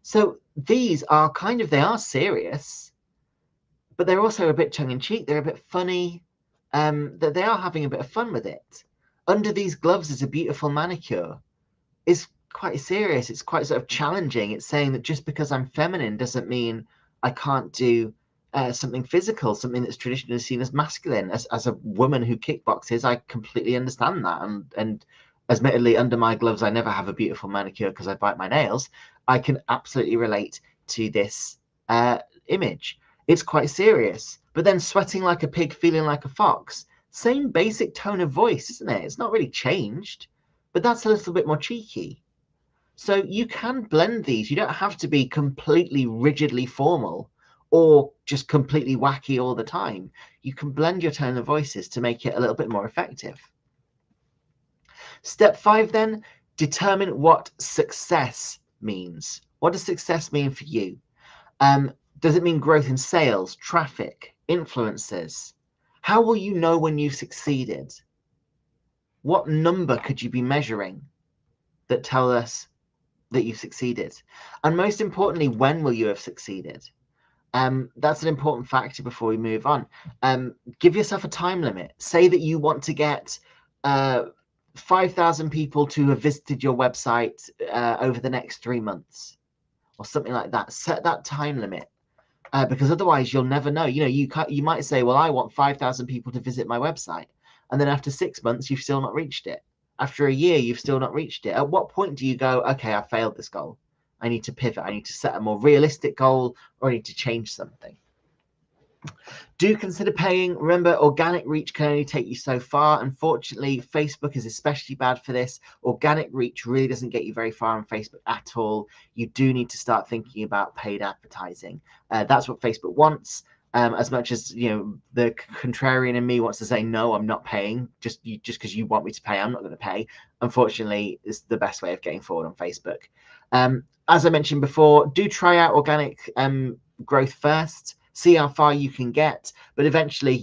So these are they are serious, but they're also a bit tongue-in-cheek. They're a bit funny. That they are having a bit of fun with it. Under these gloves is a beautiful manicure. Is quite serious. It's quite sort of challenging. It's saying that just because I'm feminine doesn't mean I can't do something physical, something that's traditionally seen as masculine. As a woman who kickboxes, I completely understand that. And admittedly, under my gloves, I never have a beautiful manicure because I bite my nails. I can absolutely relate to this image. It's quite serious, but then sweating like a pig, feeling like a fox. Same basic tone of voice, isn't it? It's not really changed, but that's a little bit more cheeky. So you can blend these. You don't have to be completely rigidly formal or just completely wacky all the time. You can blend your tone of voices to make it a little bit more effective. Step 5 then, determine what success means. What does success mean for you? Does it mean growth in sales, traffic, influencers? How will you know when you've succeeded? What number could you be measuring that tell us that you've succeeded? And most importantly, when will you have succeeded? That's an important factor before we move on. Give yourself a time limit. Say that you want to get 5,000 people to have visited your website over the next 3 months or something like that. Set that time limit. Because otherwise you'll never know. You might say, well, I want 5,000 people to visit my website. And then after 6 months, you've still not reached it. After a year, you've still not reached it. At what point do you go, okay, I failed this goal. I need to pivot. I need to set a more realistic goal, or I need to change something. Do consider paying. Remember, organic reach can only take you so far. Unfortunately, Facebook is especially bad for this. Organic reach really doesn't get you very far on Facebook at all. You do need to start thinking about paid advertising. That's what Facebook wants. As much as the contrarian in me wants to say, no, I'm not paying. Just because you want me to pay, I'm not going to pay. Unfortunately, it's the best way of getting forward on Facebook. As I mentioned before, do try out organic growth first. See how far you can get, but eventually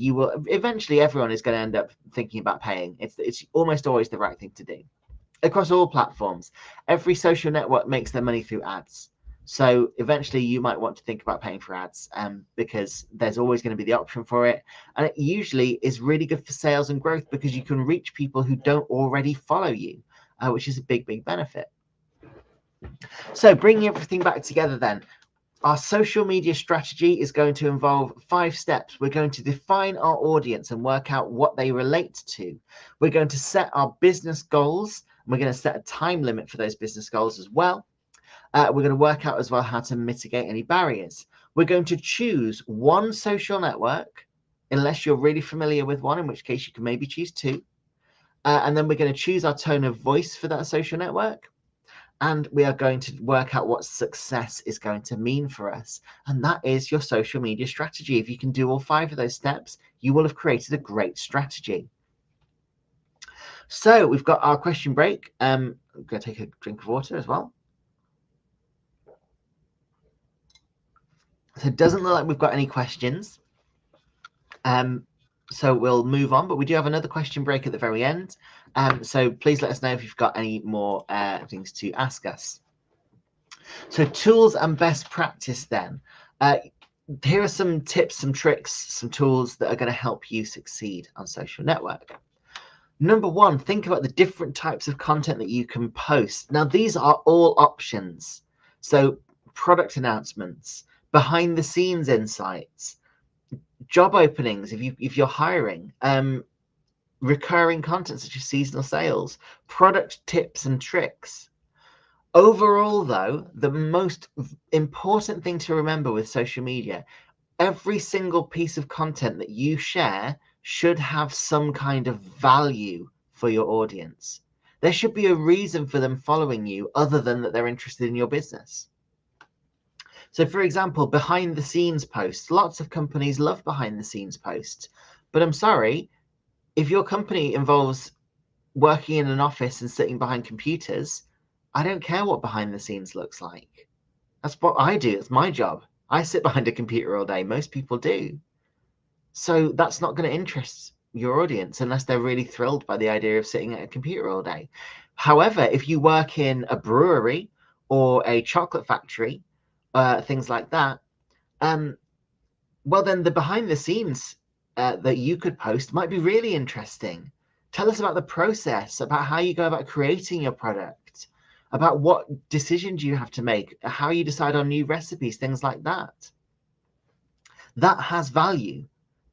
everyone is going to end up thinking about paying. It's almost always the right thing to do. Across all platforms, every social network makes their money through ads. So eventually you might want to think about paying for ads because there's always going to be the option for it. And it usually is really good for sales and growth because you can reach people who don't already follow you, which is a big, big benefit. So bringing everything back together then, our social media strategy is going to involve 5 steps. We're going to define our audience and work out what they relate to. We're going to set our business goals, and we're going to set a time limit for those business goals as well. We're going to work out as well how to mitigate any barriers. We're going to choose one social network, unless you're really familiar with one, in which case you can maybe choose 2. And then we're going to choose our tone of voice for that social network. And we are going to work out what success is going to mean for us. And that is your social media strategy. If you can do all 5 of those steps, you will have created a great strategy. So we've got our question break. I'm going to take a drink of water as well. So it doesn't look like we've got any questions. So we'll move on, but we do have another question break at the very end. So please let us know if you've got any more things to ask us. So tools and best practice then. Here are some tips, some tricks, some tools that are going to help you succeed on social network. Number 1, think about the different types of content that you can post. Now, these are all options. So product announcements, behind the scenes insights, job openings if you're hiring, recurring content such as seasonal sales, product tips and tricks. Overall, though, the most important thing to remember with social media, every single piece of content that you share should have some kind of value for your audience. There should be a reason for them following you other than that they're interested in your business. So for example, behind the scenes posts, lots of companies love behind the scenes posts, but I'm sorry, if your company involves working in an office and sitting behind computers, I don't care what behind the scenes looks like. That's what I do. It's my job. I sit behind a computer all day. Most people do. So that's not going to interest your audience unless they're really thrilled by the idea of sitting at a computer all day. However, if you work in a brewery or a chocolate factory, things like that, well, then the behind the scenes that you could post might be really interesting. Tell us about the process, about how you go about creating your product, about what decisions you have to make, how you decide on new recipes, things like that. That has value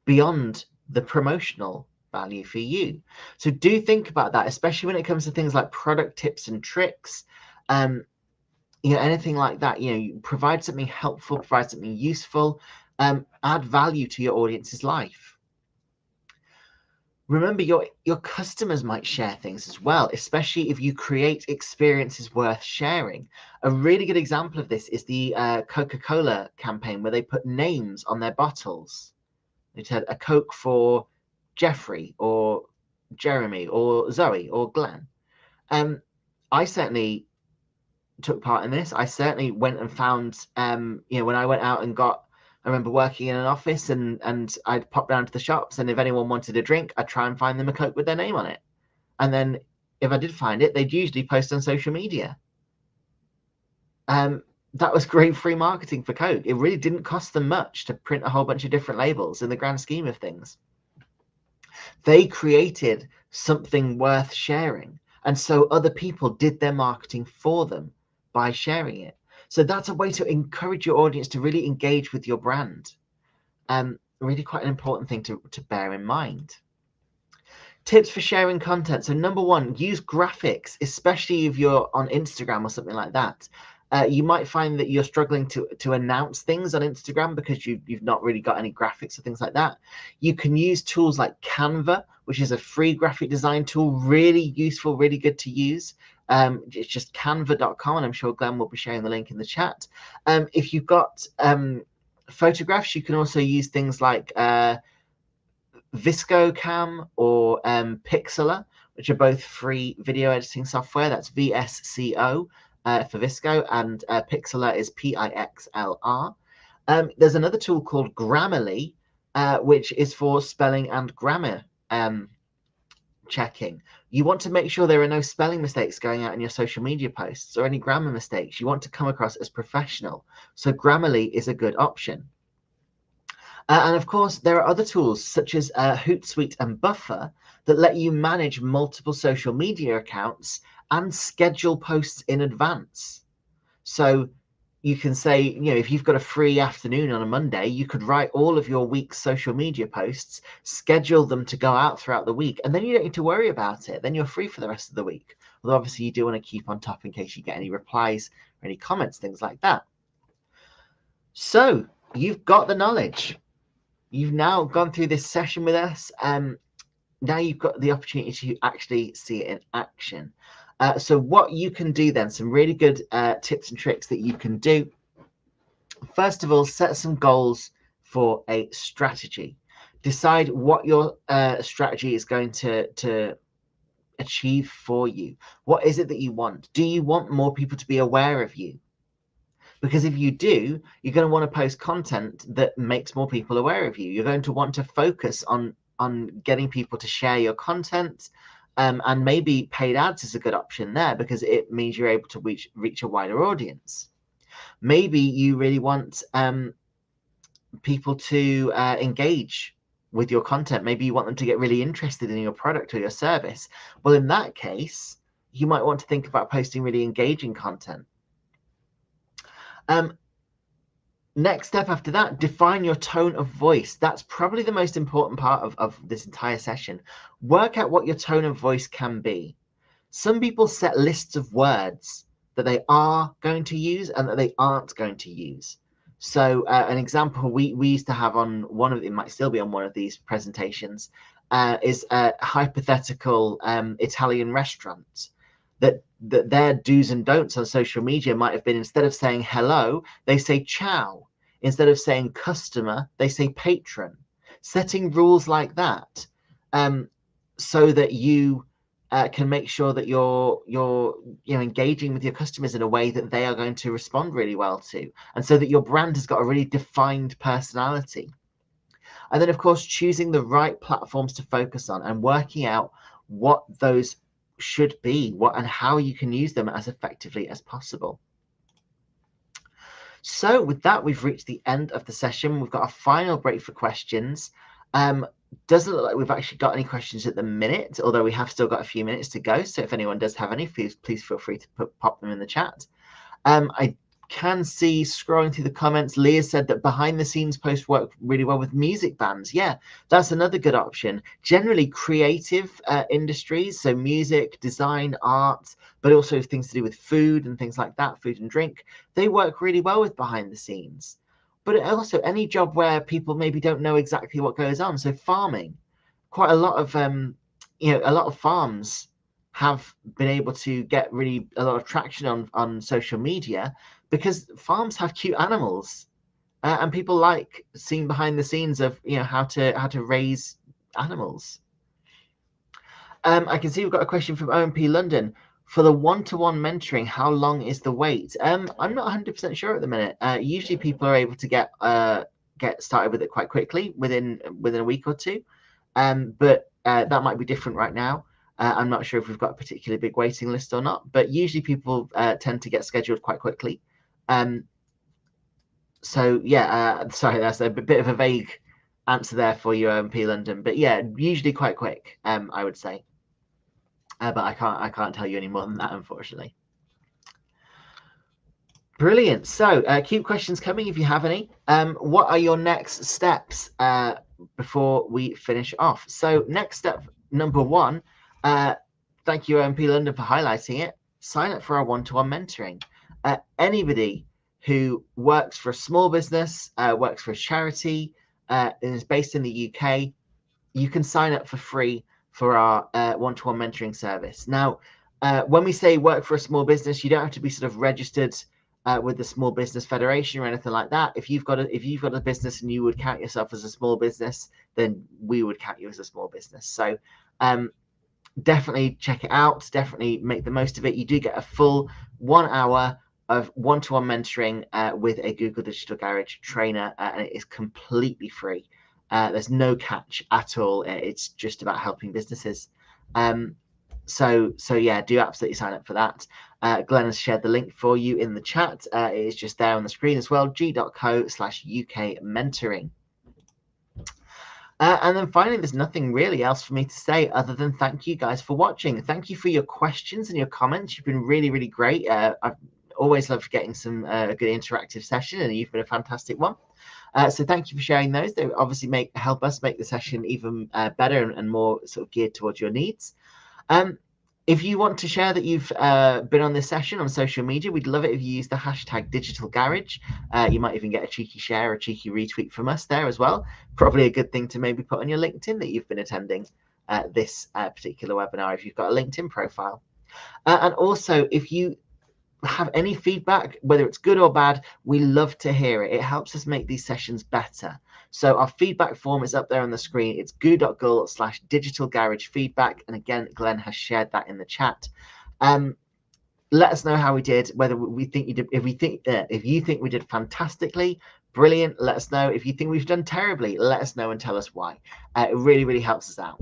beyond the promotional value for you. So do think about that, especially when it comes to things like product tips and tricks. Anything like that, you provide something helpful, provide something useful, add value to your audience's life. Remember, your customers might share things as well, especially if you create experiences worth sharing. A really good example of this is the Coca-Cola campaign, where they put names on their bottles. It had a Coke for Jeffrey or Jeremy or Zoe or Glenn. I certainly took part in this. I certainly went and found, when I went out and I remember working in an office and I'd pop down to the shops, and if anyone wanted a drink, I'd try and find them a Coke with their name on it. And then if I did find it, they'd usually post on social media. That was great free marketing for Coke. It really didn't cost them much to print a whole bunch of different labels in the grand scheme of things. They created something worth sharing. And so other people did their marketing for them by sharing it. So that's a way to encourage your audience to really engage with your brand. Really quite an important thing to bear in mind. Tips for sharing content. So number one, use graphics, especially if you're on Instagram or something like that. You might find that you're struggling to announce things on Instagram because you've not really got any graphics or things like that. You can use tools like Canva, which is a free graphic design tool, really useful, really good to use. It's just canva.com, and I'm sure Glenn will be sharing the link in the chat. If you've got photographs, you can also use things like ViscoCam or Pixlr, which are both free video editing software. That's VSCO for Visco, and Pixlr is Pixlr. There's another tool called Grammarly, which is for spelling and grammar checking. You want to make sure there are no spelling mistakes going out in your social media posts or any grammar mistakes. You want to come across as professional. So Grammarly is a good option. And of course, there are other tools such as Hootsuite and Buffer that let you manage multiple social media accounts and schedule posts in advance. So you can say, if you've got a free afternoon on a Monday, you could write all of your week's social media posts, schedule them to go out throughout the week, and then you don't need to worry about it. Then you're free for the rest of the week. Although obviously you do want to keep on top in case you get any replies or any comments, things like that. So you've got the knowledge. You've now gone through this session with us. Now you've got the opportunity to actually see it in action. So what you can do then, some really good tips and tricks that you can do. First of all, set some goals for a strategy. Decide what your strategy is going to achieve for you. What is it that you want? Do you want more people to be aware of you? Because if you do, you're going to want to post content that makes more people aware of you. You're going to want to focus on getting people to share your content, and maybe paid ads is a good option there because it means you're able to reach a wider audience. Maybe you really want people to engage with your content. Maybe you want them to get really interested in your product or your service. Well, in that case, you might want to think about posting really engaging content. Next step after that, define your tone of voice. That's probably the most important part of this entire session. Work out what your tone of voice can be. Some people set lists of words that they are going to use and that they aren't going to use. So an example we used to have on one of, it might still be on one of these presentations, is a hypothetical Italian restaurant. That their do's and don'ts on social media might have been, instead of saying hello, they say ciao. Instead of saying customer, they say patron. Setting rules like that, so that you can make sure that you're engaging with your customers in a way that they are going to respond really well to, and so that your brand has got a really defined personality. And then, of course, choosing the right platforms to focus on and working out what those should be, and how you can use them as effectively as possible. So with that, we've reached the end of the session. We've got a final break for questions. Doesn't look like we've actually got any questions at the minute, although we have still got a few minutes to go. So if anyone does have any, please feel free to pop them in the chat. I can see, scrolling through the comments, Leah said that behind the scenes posts work really well with music bands. Yeah, that's another good option. Generally creative industries, so music, design, art, but also things to do with food and things like that, food and drink, they work really well with behind the scenes. But also any job where people maybe don't know exactly what goes on. So farming, quite a lot of a lot of farms have been able to get really a lot of traction on social media, because farms have cute animals, and people like seeing behind the scenes of how to raise animals. I can see we've got a question from OMP London. For the one-to-one mentoring, how long is the wait? I'm not 100% sure at the minute. Usually people are able to get started with it quite quickly, within a week or two, but that might be different right now. I'm not sure if we've got a particularly big waiting list or not, but usually people tend to get scheduled quite quickly. So yeah, sorry, that's a bit of a vague answer there for you, OMP London, but yeah, usually quite quick, I would say. But I can't tell you any more than that, unfortunately. Brilliant. So keep questions coming if you have any. What are your next steps before we finish off? So next step number one, thank you, OMP London, for highlighting it. Sign up for our one-to-one mentoring. Anybody who works for a small business, works for a charity, and is based in the UK, you can sign up for free for our one-to-one mentoring service. Now, when we say work for a small business, you don't have to be sort of registered with the Small Business Federation or anything like that. If you've got a business and you would count yourself as a small business, then we would count you as a small business. So definitely check it out. Definitely make the most of it. You do get a full 1 hour of one-to-one mentoring with a Google Digital Garage trainer, and it is completely free. There's no catch at all. It's just about helping businesses. So yeah, do absolutely sign up for that. Glenn has shared the link for you in the chat. It is just there on the screen as well, g.co/UK mentoring. And then finally, there's nothing really else for me to say other than thank you guys for watching. Thank you for your questions and your comments. You've been really, really great. I've always loved getting some good interactive session, and you've been a fantastic one. So thank you for sharing those. They obviously help us make the session even better and more sort of geared towards your needs. If you want to share that you've been on this session on social media, we'd love it if you use the hashtag Digital Garage. You might even get a cheeky share, a cheeky retweet from us there as well. Probably a good thing to maybe put on your LinkedIn that you've been attending this particular webinar if you've got a LinkedIn profile. And also, if you have any feedback, whether it's good or bad, we love to hear it. It helps us make these sessions better. So our feedback form is up there on the screen. It's goo.gul/digital garage feedback. And again, Glenn has shared that in the chat. Let us know how we did, whether we think you did, if you think we did fantastically, brilliant, let us know. If you think we've done terribly, let us know and tell us why. It really, really helps us out.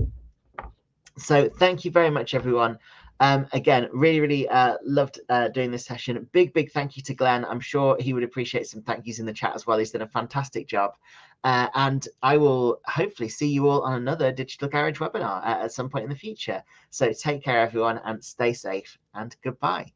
So thank you very much, everyone. Again, really loved doing this session. Big thank you to Glenn. I'm sure he would appreciate some thank yous in the chat as well. He's done a fantastic job. And I will hopefully see you all on another Digital Garage webinar at some point in the future. So take care, everyone, and stay safe, and goodbye.